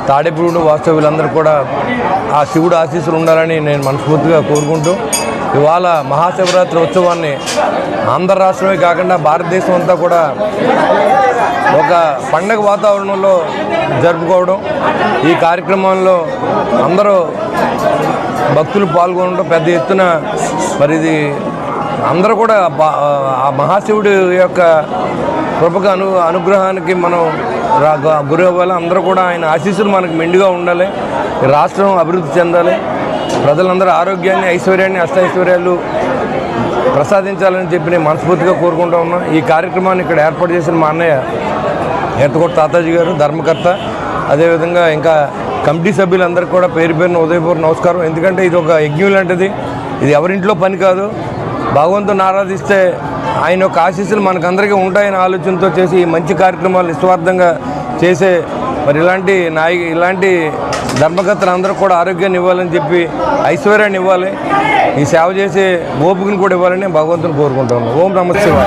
తాడేపూడి వాస్తవ్యులందరూ కూడా ఆ శివుడు ఆశీస్సులు ఉండాలని నేను మనస్ఫూర్తిగా కోరుకుంటూ ఇవాళ మహాశివరాత్రి ఉత్సవాన్ని ఆంధ్ర రాష్ట్రమే కాకుండా భారతదేశం అంతా కూడా ఒక పండగ వాతావరణంలో జరుపుకోవడం, ఈ కార్యక్రమంలో అందరూ భక్తులు పాల్గొనడం పెద్ద ఎత్తున మరి ఇది అందరూ కూడా ఆ మహాశివుడి యొక్క కృపకు అనుగ్రహానికి మనం గురి అవ్వాలి. అందరూ కూడా ఆయన ఆశీస్సులు మనకు మెండుగా ఉండాలి, రాష్ట్రం అభివృద్ధి చెందాలి, ప్రజలందరూ ఆరోగ్యాన్ని ఐశ్వర్యాన్ని అష్టైశ్వర్యాలు ప్రసాదించాలని చెప్పి నేను మనస్ఫూర్తిగా కోరుకుంటూ ఉన్నాను. ఈ కార్యక్రమాన్ని ఇక్కడ ఏర్పాటు చేసిన మా అన్నయ్య ఎత్తకోట తాతాజీ గారు ధర్మకర్త, అదేవిధంగా ఇంకా కమిటీ సభ్యులందరికీ కూడా పేరు పేరున ఉదయపూర్వ నమస్కారం. ఎందుకంటే ఇది ఒక యజ్ఞం లాంటిది, ఇది ఎవరింట్లో పని కాదు. భగవంతుని ఆరాధిస్తే ఆయన యొక్క ఆశీస్సులు మనకందరికీ ఉంటాయని ఆలోచనతో చేసి ఈ మంచి కార్యక్రమాలు నిస్వార్థంగా చేసే మరి ఇలాంటి ధర్మకర్తలు అందరూ కూడా ఆరోగ్యాన్ని ఇవ్వాలని చెప్పి ఐశ్వర్యాన్ని ఇవ్వాలి, ఈ సేవ చేసే ఓపికను కూడా ఇవ్వాలని భగవంతుని కోరుకుంటాను. ఓం నమః శివాయ.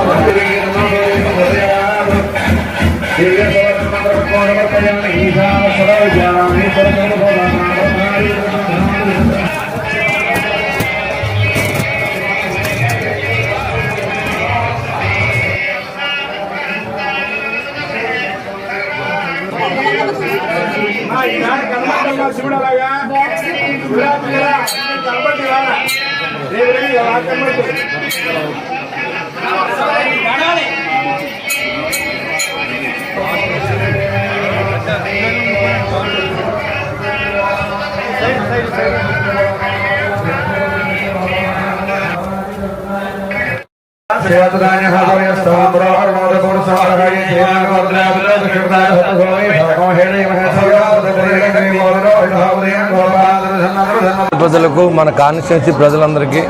శివుడలాగా ప్రజలకు మన కాన్స్టిట్యున్సీ ప్రజలందరికీ